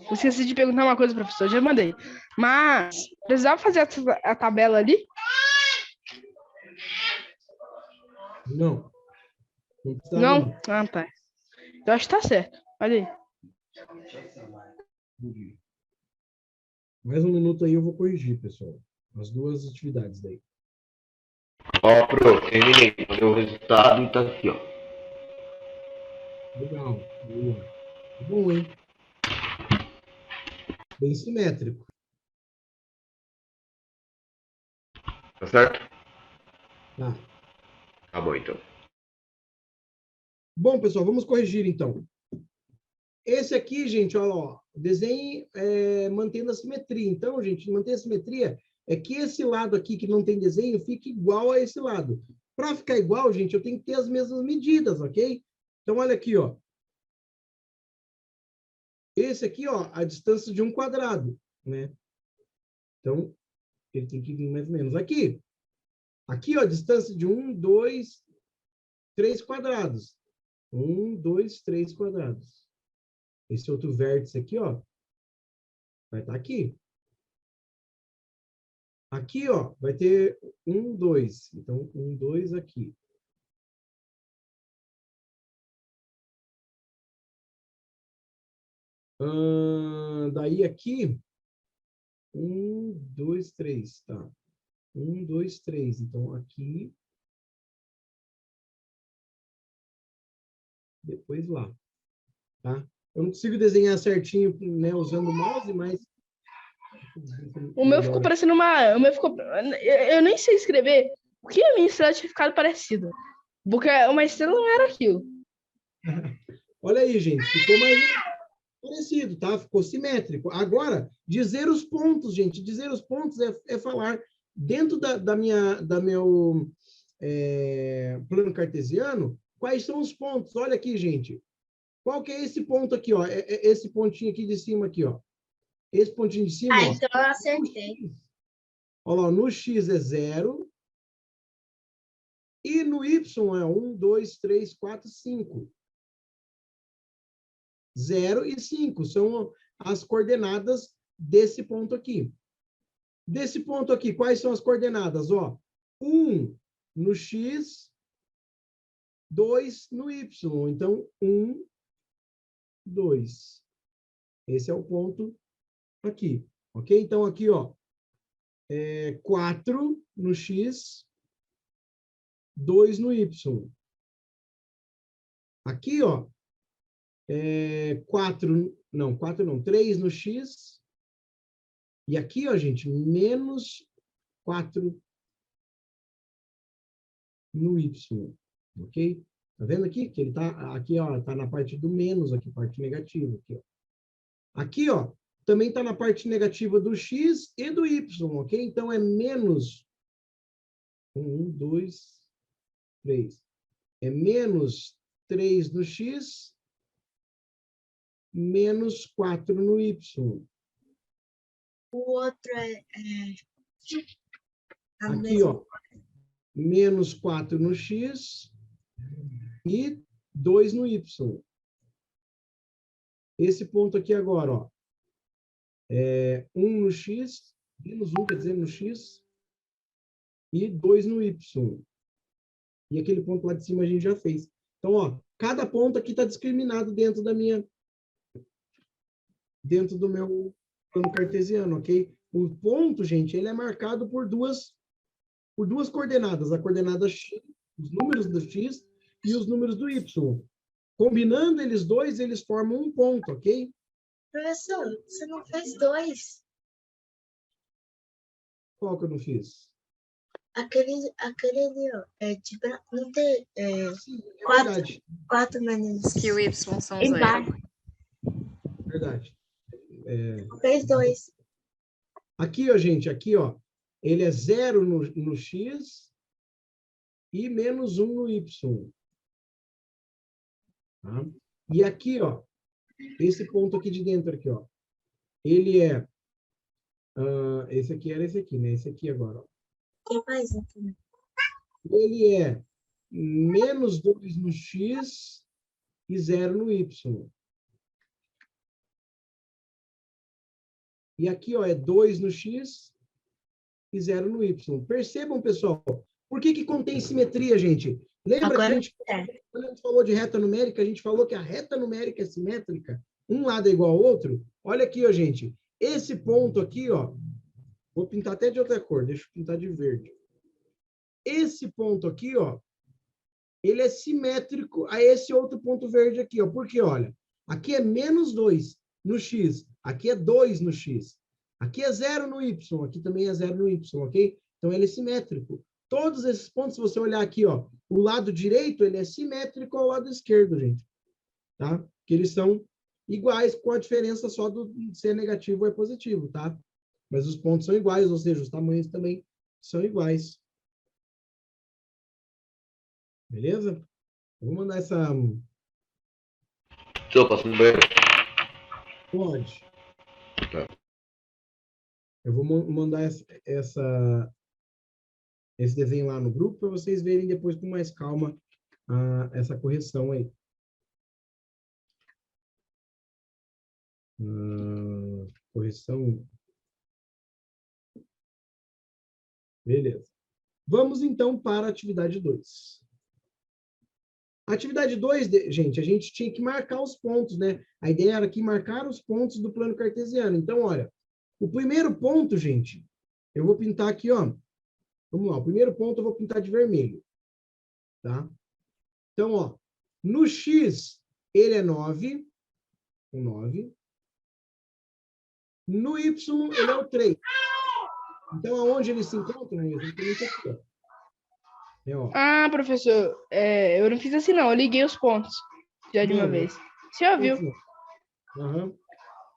Eu esqueci de perguntar uma coisa, professor. Já mandei. Mas, precisava fazer a tabela ali? Não. Não? Ah, tá. Eu acho que tá certo. Olha aí. Mais um minuto aí eu vou corrigir, pessoal. As duas atividades daí. Ó, pro, terminei. Mandei o resultado e tá aqui, ó. Legal. Boa. Bom, hein? Bem simétrico. Tá certo? Tá. Tá bom, então. Bom, pessoal, vamos corrigir, então. Esse aqui, gente, ó, desenhe mantendo a simetria. Então, gente, manter a simetria é que esse lado aqui que não tem desenho fique igual a esse lado. Para ficar igual, gente, eu tenho que ter as mesmas medidas, ok? Então, olha aqui, ó. Esse aqui, ó, a distância de um quadrado, né? Então, ele tem que vir mais ou menos aqui. Aqui, ó, distância de 1, 2, 3 quadrados. 1, 2, 3 quadrados. Esse outro vértice aqui, ó, vai estar aqui. Aqui, ó, vai ter 1, 2. Então, 1, 2 aqui. Daí aqui, 1, 2, 3, tá? 1, 2, 3. Então, aqui. Depois lá, tá? Eu não consigo desenhar certinho, né, usando o mouse, mas... O meu ficou parecendo uma... Eu nem sei escrever. O que a minha estrela tinha ficado parecida? Porque uma estrela não era aquilo. Olha aí, gente. Ficou mais parecido, tá? Ficou simétrico. Agora, dizer os pontos, gente. Dizer os pontos é falar dentro da meu plano cartesiano, quais são os pontos. Olha aqui, gente. Qual que é esse ponto aqui, ó? Esse pontinho aqui de cima, aqui, ó. Esse pontinho de cima, ó. Então eu acertei. Olha lá, no X é 0. E no Y é 1, 2, 3, 4, 5. 0 e 5 são as coordenadas desse ponto aqui. Desse ponto aqui, quais são as coordenadas? Ó, 1 no X, 2 no Y. Então, 1, 2. Esse é o ponto aqui, ok? Então, aqui, ó, 4 no X, 2 no Y. Aqui, ó, 3 no X. E aqui, ó, gente, menos 4 no Y, ok? Tá vendo aqui? Que ele tá aqui, ó, tá na parte do menos aqui, parte negativa aqui, ó. Aqui, ó, também tá na parte negativa do X e do Y, ok? Então, é menos 1, 2, 3. É menos 3 no X, menos 4 no Y. O outro Aqui, ó, menos 4 no X e 2 no Y. Esse ponto aqui agora, ó, 1 no X, menos 1, quer dizer, no X, e 2 no Y. E aquele ponto lá de cima a gente já fez. Então, ó, cada ponto aqui está discriminado dentro do meu plano cartesiano, ok? O ponto, gente, ele é marcado por duas coordenadas, a coordenada X, os números do X e os números do Y. Combinando eles dois, eles formam um ponto, ok? Professor, você não fez 2. Qual que eu não fiz? Aquele ali, ó, não tem Sim, é 4 verdade. menos. Que o Y são 0. Embaixo. Verdade. Fez 2. Aqui, ó, gente, aqui, ó, ele é 0 no X e menos 1 no Y. Tá? E aqui, ó, esse ponto aqui de dentro, aqui, ó, ele é... esse aqui era esse aqui, né? Esse aqui agora, ó. Tem mais um também. Ele é menos 2 no X e 0 no Y. E aqui, ó, é 2 no X e 0 no Y. Percebam, pessoal, por que contém simetria, gente? Lembra que a gente, quando a gente falou de reta numérica, a gente falou que a reta numérica é simétrica? Um lado é igual ao outro? Olha aqui, ó, gente. Esse ponto aqui, ó, vou pintar até de outra cor, deixa eu pintar de verde. Esse ponto aqui, ó, ele é simétrico a esse outro ponto verde aqui, ó. Porque, olha, aqui é menos 2 no X, aqui é 2 no X. Aqui é 0 no Y, aqui também é 0 no Y, ok? Então, ele é simétrico. Todos esses pontos, se você olhar aqui, ó, o lado direito, ele é simétrico ao lado esquerdo, gente. Tá? Que eles são iguais, com a diferença só do ser negativo ou é positivo, tá? Mas os pontos são iguais, ou seja, os tamanhos também são iguais. Beleza? Vou mandar essa... Estou passando bem. Pode. Tá. Eu vou mandar esse desenho lá no grupo para vocês verem depois com mais calma essa correção aí. Correção. Beleza. Vamos, então, para a atividade 2. A atividade 2, gente, a gente tinha que marcar os pontos, né? A ideia era aqui marcar os pontos do plano cartesiano. Então, olha, o primeiro ponto, gente, eu vou pintar aqui, ó. Vamos lá, o primeiro ponto eu vou pintar de vermelho, tá? Então, ó, no X, ele é 9, o 9. No Y, ele é o 3. Então, aonde eles se encontram? Exatamente aqui, ó. Ah, professor, eu não fiz assim, não. Eu liguei os pontos já de uma vez. Você ouviu? Uhum.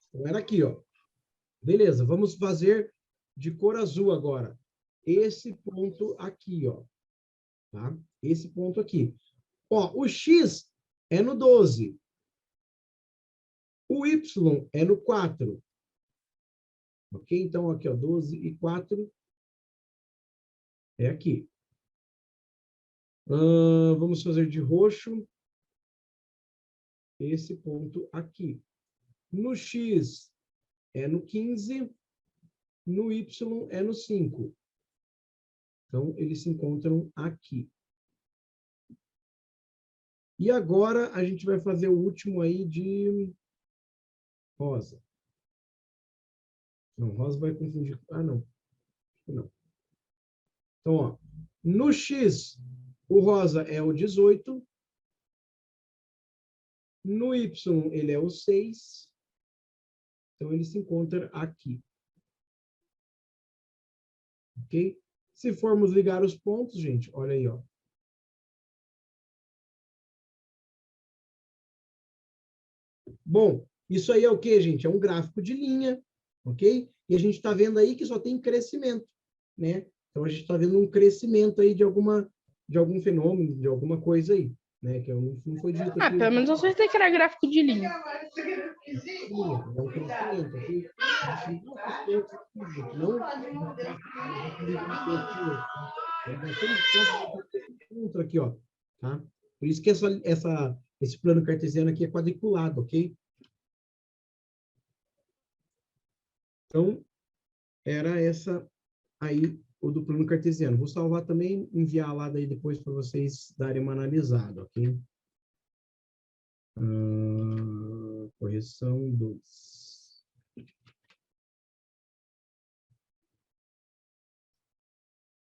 Então, era aqui, ó. Beleza, vamos fazer de cor azul agora. Esse ponto aqui, ó. Tá? Esse ponto aqui. Ó, o X é no 12. O Y é no 4. Ok? Então, aqui, ó, 12 e 4 é aqui. Vamos fazer de roxo esse ponto aqui. No X é no 15, no Y é no 5. Então, eles se encontram aqui. E agora, a gente vai fazer o último aí de rosa. Não, rosa vai confundir. Ah, não. Não. Então, ó, no X, o rosa é o 18. No Y, ele é o 6. Então, ele se encontra aqui. Ok? Se formos ligar os pontos, gente, olha aí, ó. Bom, isso aí é o quê, gente? É um gráfico de linha, ok? E a gente está vendo aí que só tem crescimento, né? Então, a gente está vendo um crescimento aí de algum fenômeno, de alguma coisa aí, né? Que não foi dito aqui. Pelo menos eu acertei que era gráfico de linha. É um crescimento, ok? Não, aqui, ó, tá? Por isso que esse plano cartesiano aqui é quadriculado, ok? Então, era essa aí, o do plano cartesiano. Vou salvar também, enviar lá daí depois para vocês darem uma analisada, ok? Correção 2.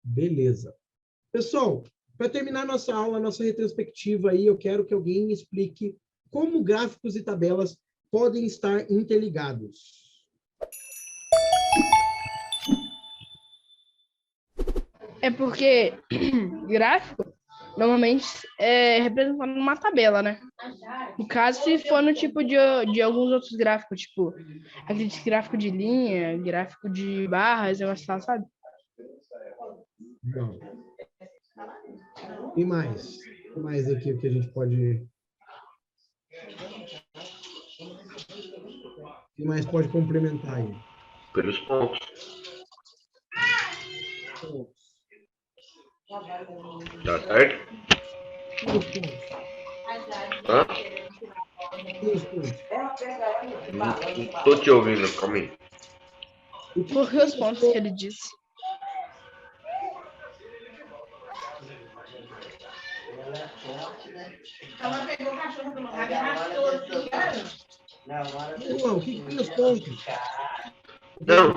Beleza. Pessoal, para terminar nossa aula, nossa retrospectiva aí, eu quero que alguém me explique como gráficos e tabelas podem estar interligados. É porque gráfico normalmente é representado numa tabela, né? No caso, se for no tipo de alguns outros gráficos, tipo aquele gráfico de linha, gráfico de barras, eu acho que sabe? Não. E mais? O que mais aqui que a gente pode... O que mais pode complementar aí? Pelos pontos. Tá certo? Hã? Não tô te ouvindo, calma aí. Por que os pontos que ele disse? Ela pegou o cachorro do lugar e arrastou assim, João, o que tem os pontos? Não.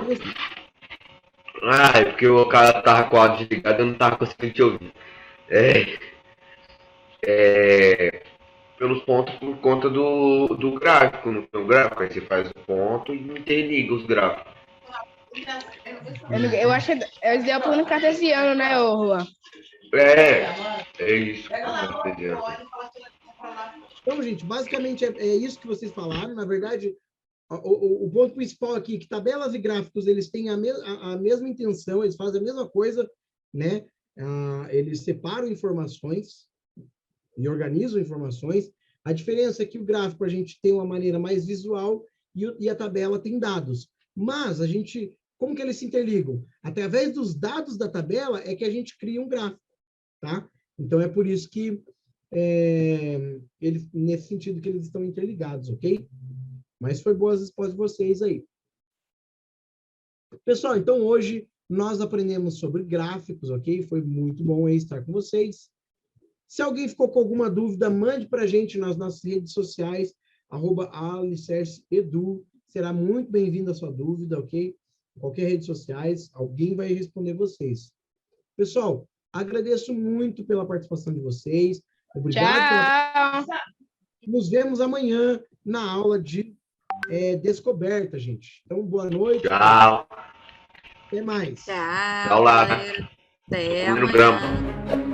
É porque o cara tava com o áudio desligado e eu não tava conseguindo te ouvir. Pelos pontos por conta do gráfico. No teu gráfico, aí você faz o ponto e interliga os gráficos. Eu acho que é o plano cartesiano, né, Juan? É isso. Então, gente, basicamente é isso que vocês falaram. Na verdade, o ponto principal aqui é que tabelas e gráficos, eles têm a mesma intenção, eles fazem a mesma coisa, né? Eles separam informações e organizam informações. A diferença é que o gráfico a gente tem uma maneira mais visual e a tabela tem dados. Mas a gente Como que eles se interligam? Através dos dados da tabela é que a gente cria um gráfico, tá? Então, é por isso que, nesse sentido que eles estão interligados, ok? Mas foi boas as respostas de vocês aí. Pessoal, então hoje nós aprendemos sobre gráficos, ok? Foi muito bom aí estar com vocês. Se alguém ficou com alguma dúvida, mande para a gente nas nossas redes sociais, @alicerceedu. Será muito bem-vinda a sua dúvida, ok? Qualquer rede sociais, alguém vai responder vocês. Pessoal, agradeço muito pela participação de vocês. Obrigado. Tchau. Nos vemos amanhã na aula de descoberta, gente. Então, boa noite. Tchau. Até mais. Tchau, Tchau, Lara. galera. Até Comendo amanhã. grama.